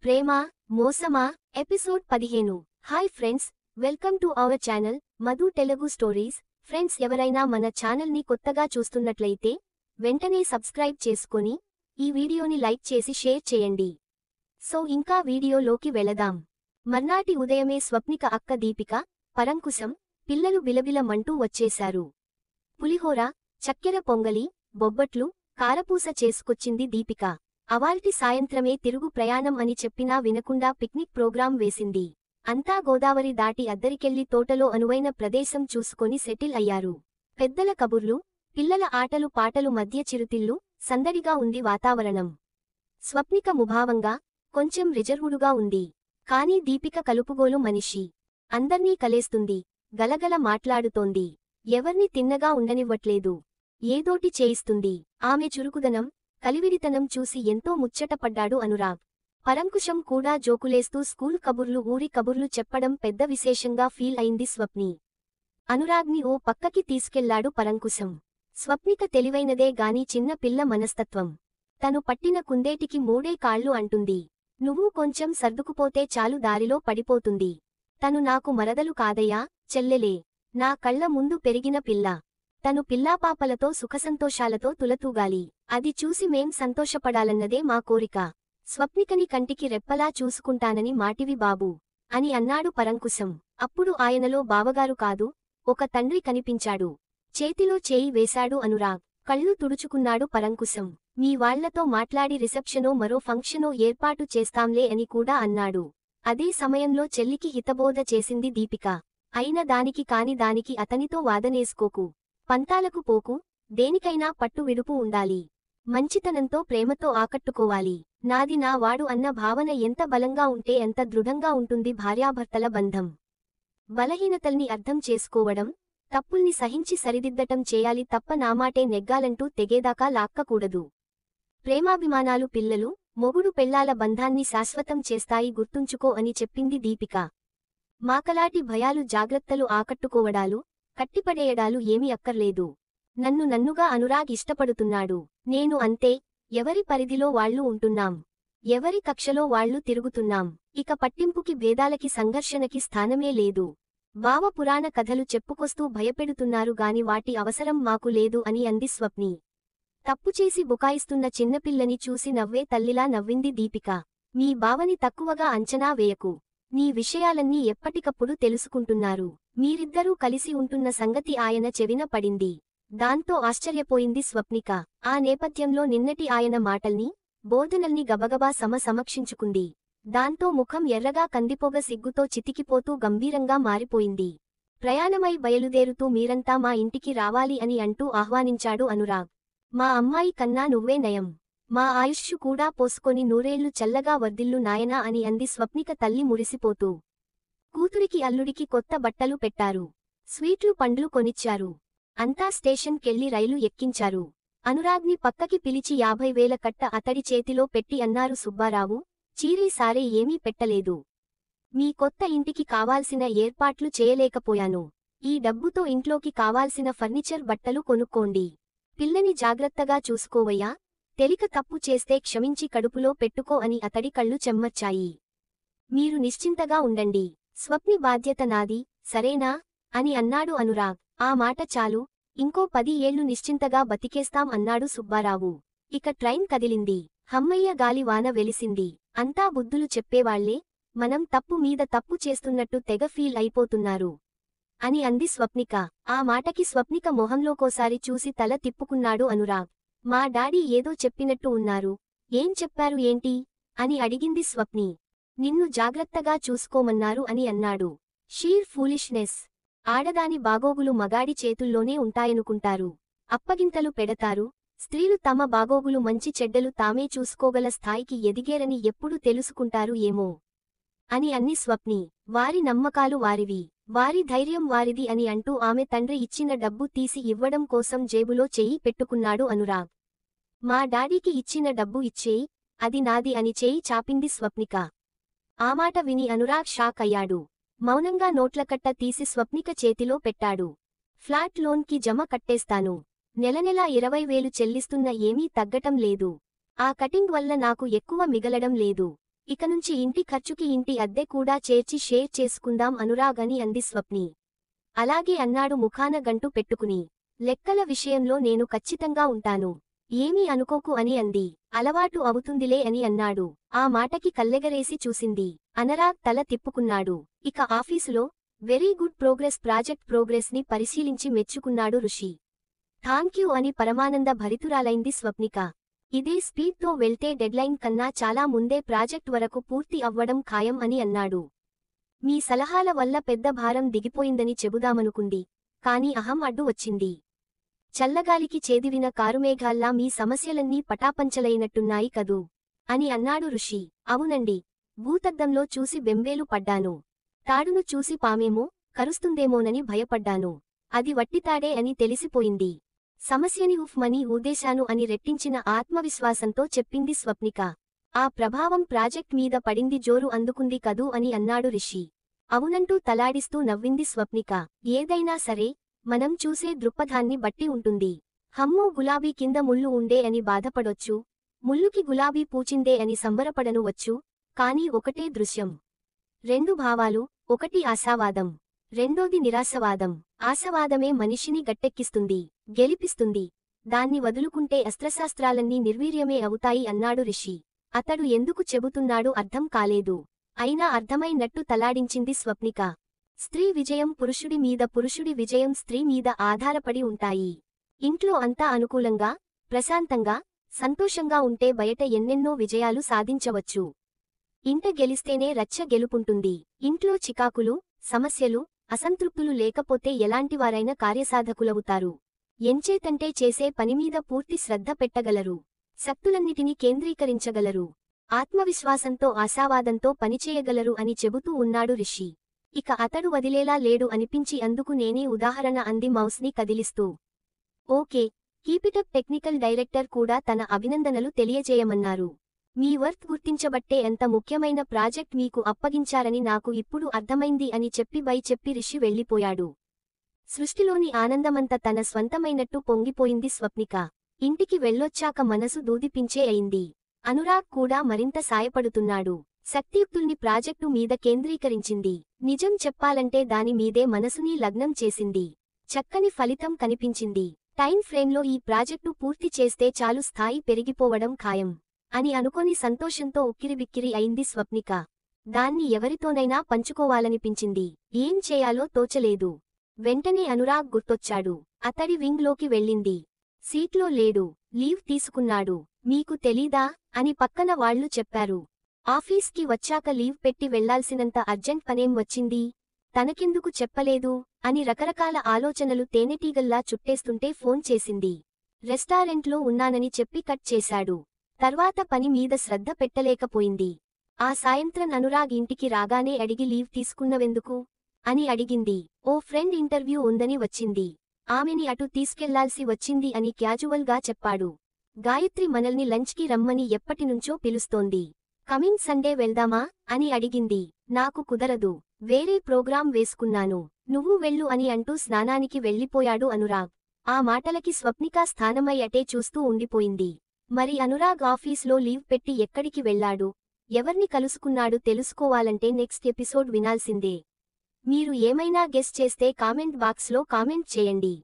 ప్రేమ మోసమా episode 15. Hi friends, welcome to our channel Madhu Telugu stories. Friends, ఎవరైనా మన ఛానల్ని కొత్తగా చూస్తున్నట్లయితే వెంటనే సబ్స్క్రైబ్ చేసుకొని ఈ వీడియోని లైక్ చేసి షేర్ చేయండి. సో ఇంకా వీడియోలోకి వెళదాం. మర్నాటి ఉదయమే స్వప్నిక అక్క దీపిక, పరంకుశం పిల్లలు బిలబిలమంటూ వచ్చేశారు. పులిహోర, చక్కెర పొంగలి, బొబ్బట్లు, కారపూస చేసుకొచ్చింది దీపిక. అవాల్టి సాయంత్రమే తిరుగు ప్రయాణం అని చెప్పినా వినకుండా పిక్నిక్ ప్రోగ్రాం వేసింది. అంతా గోదావరి దాటి అద్దరికెళ్లి తోటలో అనువైన ప్రదేశం చూసుకొని సెటిల్ అయ్యారు. పెద్దల కబుర్లు, పిల్లల ఆటలు పాటలు మధ్య చిరుతిళ్ళు, సందడిగా ఉంది వాతావరణం. స్వప్నిక ముభావంగా, కొంచెం రిజర్వుడుగా ఉంది. కానీ దీపిక కలుపుగోలు మనిషి. అందర్నీ కలేస్తుంది, గలగల మాట్లాడుతోంది. ఎవర్ని తిన్నగా ఉండనివ్వట్లేదు. ఏదోటి చేయిస్తుంది. ఆమె చురుకుదనం, కలివిడితనం చూసి ఎంతో ముచ్చటపడ్డాడు అనురాగ్. పరంకుశం కూడా జోకులేస్తూ స్కూల్ కబుర్లు ఊరి కబుర్లు చెప్పడం పెద్ద విశేషంగా ఫీల్ అయింది స్వప్ని. అనురాగ్ని ఓ పక్కకి తీసుకెళ్లాడు పరంకుశం. స్వప్నిక తెలివైనదే గాని చిన్న పిల్ల మనస్తత్వం. తను పట్టిన కుందేటికి మూడే కాళ్ళు అంటుంది. నువ్వు కొంచెం సర్దుకుపోతే చాలు దారిలో పడిపోతుంది. తను నాకు మరదలు కాదయ్యా, చెల్లెలే. నా కళ్ల ముందు పెరిగిన పిల్ల. తను పిల్లాపాపలతో సుఖసంతోషాలతో తులతూగాలి. అది చూసి మేం సంతోషపడాలన్నదే మా కోరిక. స్వప్నికని కంటికి రెప్పలా చూసుకుంటానని మాటివి బాబూ అని అన్నాడు పరంకుశం. అప్పుడు ఆయనలో బావగారు కాదు, ఒక తండ్రి కనిపించాడు. చేతిలో చేయి వేశాడు అనురాగ్. కళ్ళు తుడుచుకున్నాడు పరంకుశం. మీ వాళ్లతో మాట్లాడి రిసెప్షనో మరో ఫంక్షనో ఏర్పాటు చేస్తాంలే అని కూడా అన్నాడు. అదే సమయంలో చెల్లికి హితబోధ చేసింది దీపిక. అయిన దానికి కాని దానికి అతనితో వాదనేసుకోకు. పంతాలకు పోకు. దేనికైనా పట్టు విడుపు ఉండాలి. మంచితనంతో ప్రేమతో ఆకట్టుకోవాలి. నాది నా వాడు అన్న భావన ఎంత బలంగా ఉంటే ఎంత దృఢంగా ఉంటుంది భార్యాభర్తల బంధం. బలహీనతల్ని అర్థం చేసుకోవడం, తప్పుల్ని సహించి సరిదిద్దటం చేయాలి తప్ప నామాటే నెగ్గాలంటూ తెగేదాకా లాక్కకూడదు. ప్రేమాభిమానాలు పిల్లలు, మొగుడు పెళ్లాల బంధాన్ని శాశ్వతం చేస్తాయి గుర్తుంచుకో అని చెప్పింది దీపిక. మాకలాటి భయాలు జాగ్రత్తలు ఆకట్టుకోవడాలు, కట్టిపడేయడాలు ఏమీ అక్కర్లేదు. నన్నుగా అనురాగ్ ఇష్టపడుతున్నాడు. నేను అంతే. ఎవరి పరిధిలో వాళ్లు ఉంటున్నాం. ఎవరి కక్షలో వాళ్లు తిరుగుతున్నాం. ఇక పట్టింపుకి భేదాలకి సంఘర్షణకి స్థానమే లేదు. బావ పురాణ కథలు చెప్పుకొస్తూ భయపెడుతున్నారు గాని వాటి అవసరం మాకు లేదు అని అంది స్వప్ని. తప్పుచేసి బుకాయిస్తున్న చిన్నపిల్లని చూసి నవ్వే తల్లిలా నవ్వింది దీపిక. మీ బావని తక్కువగా అంచనా వేయకు. నీ విషయాలన్నీ ఎప్పటికప్పుడు తెలుసుకుంటున్నారు. మీరిద్దరూ కలిసి ఉంటున్న సంగతి ఆయన చెవిన పడింది. దాంతో ఆశ్చర్యపోయింది స్వప్నిక. ఆ నేపథ్యంలో నిన్నటి ఆయన మాటల్ని, బోధనల్ని గబగబా సమక్షించుకుంది. దాంతో ముఖం ఎర్రగా కందిపోగ సిగ్గుతో చితికిపోతూ గంభీరంగా మారిపోయింది. ప్రయాణమై బయలుదేరుతూ మీరంతా మా ఇంటికి రావాలి అని అంటూ ఆహ్వానించాడు అనురాగ్. మా అమ్మాయి కన్నా నువ్వే నయం. మా ఆయుష్షు కూడా పోసుకొని నూరేళ్లు చల్లగా వర్ధిల్లు నాయనా అని అంది స్వప్నిక తల్లి మురిసిపోతూ. కూతురికి అల్లుడికి కొత్త బట్టలు పెట్టారు. స్వీట్లు పండ్లు కొనిచ్చారు. అంతా స్టేషన్ కెళ్లి రైలు ఎక్కించారు. అనురాగ్ని పక్కకి పిలిచి 50,000 కట్ట అతడి చేతిలో పెట్టి అన్నారు సుబ్బారావు, చీరీ సారే ఏమీ పెట్టలేదు. మీ కొత్త ఇంటికి కావాల్సిన ఏర్పాట్లు చేయలేకపోయాను. ఈ డబ్బుతో ఇంట్లోకి కావాల్సిన ఫర్నిచర్ బట్టలు కొనుక్కోండి. పిల్లని జాగ్రత్తగా చూసుకోవయ్యా. తెలిక తప్పు చేస్తే క్షమించి కడుపులో పెట్టుకో అని అతడి కళ్ళు చెమ్మర్చాయి. మీరు నిశ్చింతగా ఉండండి. స్వప్ని బాధ్యత నాది, సరేనా అని అన్నాడు అనురాగ్. ఆ మాట చాలు. ఇంకో 10 ఏళ్లు నిశ్చింతగా బతికేస్తాం అన్నాడు సుబ్బారావు. ఇక ట్రైన్ కదిలింది. హమ్మయ్య గాలి వాన వెలిసింది. అంతా బుద్ధులు చెప్పేవాళ్లే. మనం తప్పు మీద తప్పు చేస్తున్నట్టు తెగ ఫీల్ అయిపోతున్నారు అని అంది స్వప్నిక. ఆ మాటకి స్వప్నిక మొహంలోకోసారి చూసి తల తిప్పుకున్నాడు అనురాగ్. మా డాడీ ఏదో చెప్పినట్టు ఉన్నారు. ఏం చెప్పారు ఏంటి అని అడిగింది స్వప్ని. నిన్ను జాగ్రత్తగా చూసుకోమన్నారు అని అన్నాడు. Sheer foolishness. ఆడదాని బాగోగులు మగాడి చేతుల్లోనే ఉంటాయనుకుంటారు. అప్పగింతలు పెడతారు. స్త్రీలు తమ బాగోగులు మంచి చెడ్డలు తామే చూసుకోగల స్థాయికి ఎదిగేరని ఎప్పుడు తెలుసుకుంటారు ఏమో అని అన్ని స్వప్ని. వారి నమ్మకాలు వారివి, వారి ధైర్యం వారిది అని అంటూ ఆమె తండ్రి ఇచ్చిన డబ్బు తీసి ఇవ్వడం కోసం జేబులో చెయ్యి పెట్టుకున్నాడు అనురాగ్. మా డాడీకి ఇచ్చిన డబ్బు ఇచ్చేయి, అది నాది అని చేయి చాపింది స్వప్నిక. ఆ మాట విని అనురాగ్ షాక్ అయ్యాడు. మౌనంగా నోట్లకట్ట తీసి స్వప్నిక చేతిలో పెట్టాడు. ఫ్లాట్ లోన్కి జమ కట్టేస్తాను. నెలనెలా 20,000 చెల్లిస్తున్న ఏమీ తగ్గటం లేదు. ఆ కటింగ్ వల్ల నాకు ఎక్కువ మిగలడం లేదు. ఇక నుంచి ఇంటి ఖర్చుకి ఇంటి అద్దె కూడా చేర్చి షేర్ చేసుకుందాం అనురాగ్ అని అంది స్వప్ని. అలాగే అన్నాడు ముఖాన గంటు పెట్టుకుని. లెక్కల విషయంలో నేను ఖచ్చితంగా ఉంటాను. ఏమీ అనుకోకు అని అంది. అలవాటు అవుతుందిలే అని అన్నాడు. ఆ మాటకి కళ్ళెగరేసి చూసింది. అనురాగ్ తల తిప్పుకున్నాడు. ఇక ఆఫీసులో very good progress project progress ని పరిశీలించి మెచ్చుకున్నాడు ఋషి. థాంక్యూ అని పరమానంద భరితురాలైంది స్వప్నిక. ఇదే స్పీడ్తో వెళ్తే డెడ్లైన్ కన్నా చాలా ముందే ప్రాజెక్ట్ వరకు పూర్తి అవ్వడం ఖాయం అని అన్నాడు. మీ సలహాల వల్ల పెద్ద భారం దిగిపోయిందని చెబుదామనుకుంది. కాని అహం అడ్డు వచ్చింది. చల్లగాలికి చేదివిన కారుమేఘాల్లా మీ సమస్యలన్నీ పటాపంచలైనట్టున్నాయి కదూ అని అన్నాడు ఋషి. అవునండి. భూతద్దంలో చూసి బెంబేలు పడ్డాను. తాడును చూసి పామేమో కరుస్తుందేమోనని భయపడ్డాను. అది వట్టితాడే అని తెలిసిపోయింది. సమస్యని మని ఊదేశాను అని రెట్టించిన ఆత్మవిశ్వాసంతో చెప్పింది స్వప్నిక. ఆ ప్రభావం ప్రాజెక్ట్ మీద పడింది జోరు అందుకుంది కదూ అని అన్నాడు రిషి. అవునంటూ తలాడిస్తూ నవ్వింది స్వప్నిక. ఏదైనా సరే మనం చూసే దృక్పథాన్ని బట్టి ఉంటుంది. హమ్మో గులాబీ కింద ముళ్ళు ఉండే అని బాధపడొచ్చు. ముల్లుకి గులాబీ పూచిందే అని సంబరపడను వచ్చు. కానీ ఒకటే దృశ్యం. రెండు భావాలు. ఒకటి ఆశావాదం. రెండోది నిరాశవాదం. ఆశావాదమే మనిషిని గట్టెక్కిస్తుంది, గెలిపిస్తుంది. దాన్ని వదులుకుంటే అస్త్రశాస్త్రాలన్నీ నిర్వీర్యమే అవుతాయి అన్నాడు రిషి. అతడు ఎందుకు చెబుతున్నాడు అర్థం కాలేదు. అయినా అర్థమైనట్టు తలాడించింది స్వప్నిక. స్త్రీ విజయం పురుషుడి మీద, పురుషుడి విజయం స్త్రీ మీద ఆధారపడి ఉంటాయి. ఇంట్లో అంతా అనుకూలంగా, ప్రశాంతంగా, సంతోషంగా ఉంటే బయట ఎన్నెన్నో విజయాలు సాధించవచ్చు. ఇంట గెలిస్తేనే రచ్చ గెలుపుంటుంది. ఇంట్లో చికాకులు, సమస్యలు, అసంతృప్తులు లేకపోతే ఎలాంటివారైనా కార్యసాధకులవుతారు. ఎంచేతంటే చేసే పనిమీద పూర్తి శ్రద్ధ పెట్టగలరు. శక్తులన్నిటినీ కేంద్రీకరించగలరు. ఆత్మవిశ్వాసంతో ఆశావాదంతో పనిచేయగలరు అని చెబుతూ ఉన్నాడు రిషి. ఇక అతడు వదిలేలా లేడు అనిపించి అందుకు నేనే ఉదాహరణ అంది మౌస్ని కదిలిస్తూ. ఓకే, కీపిటప్ టెక్నికల్ డైరెక్టర్ కూడా తన అభినందనలు తెలియజేయమన్నారు. మీ వర్క్ గుర్తించబట్టే ఎంత ముఖ్యమైన ప్రాజెక్ట్ మీకు అప్పగించారని నాకు ఇప్పుడు అర్థమైంది అని చెప్పి బై చెప్పి రిషి వెళ్ళిపోయాడు. సృష్టిలోని ఆనందమంత తన స్వంతమైనట్టు పొంగిపోయింది స్వప్నిక. ఇంటికి వెళ్ళొచ్చాక మనసు దూదిపించే అయింది. అనురాగ్ కూడా మరింత సాయపడుతున్నాడు. శక్తియుక్తుల్ని ప్రాజెక్టు మీద కేంద్రీకరించింది. నిజం చెప్పాలంటే దాని మీదే మనసుని లగ్నం చేసింది. చక్కని ఫలితం కనిపించింది. టైం ఫ్రేమ్లో ఈ ప్రాజెక్టు పూర్తి చేస్తే చాలు, స్థాయి పెరిగిపోవడం ఖాయం అని అనుకొని సంతోషంతో ఉక్కిరిబిక్కిరి అయింది స్వప్నిక. దాన్ని ఎవరితోనైనా పంచుకోవాలనిపించింది. ఏం చేయాలో తోచలేదు. వెంటనే అనురాగ్ గుర్తొచ్చాడు. అతడి వింగ్లోకి వెళ్ళింది. సీట్లో లేడు. లీవ్ తీసుకున్నాడు. మీకు తెలీదా అని పక్కన వాళ్లు చెప్పారు. ఆఫీస్కి వచ్చాక లీవ్ పెట్టి వెళ్లాల్సినంత అర్జెంట్ పనేం వచ్చింది? తనకెందుకు చెప్పలేదు అని రకరకాల ఆలోచనలు తేనెటీగల్లా చుట్టేస్తుంటే ఫోన్ చేసింది. రెస్టారెంట్లో ఉన్నానని చెప్పి కట్ చేశాడు. తర్వాత పని మీద శ్రద్ధ పెట్టలేకపోయింది. ఆ సాయంత్రం అనురాగ్ ఇంటికి రాగానే అడిగి లీవ్ తీసుకున్నవెందుకు అని అడిగింది. ఓ ఫ్రెండ్ ఇంటర్వ్యూ ఉందని వచ్చింది. ఆమెని అటు తీసుకెళ్లాల్సి వచ్చింది అని క్యాజువల్గా చెప్పాడు. గాయత్రి మనల్ని లంచ్కి రమ్మని ఎప్పటినుంచో పిలుస్తోంది. కమింగ్ సండే వెళ్దామా అని అడిగింది. నాకు కుదరదు. వేరే ప్రోగ్రాం వేసుకున్నాను. నువ్వు వెళ్ళు అని అంటూ స్నానానికి వెళ్ళిపోయాడు అనురాగ్. ఆ మాటలకి స్వప్నిక స్థానమై అటే చూస్తూ ఉండిపోయింది. మరి అనురాగ్ ఆఫీస్లో లీవ్ పెట్టి ఎక్కడికి వెళ్లాడు, ఎవర్ని కలుసుకున్నాడు తెలుసుకోవాలంటే నెక్స్ట్ ఎపిసోడ్ వినాల్సిందే. మీరు ఏమైనా గెస్ చేస్తే కామెంట్ బాక్స్లో కామెంట్ చేయండి.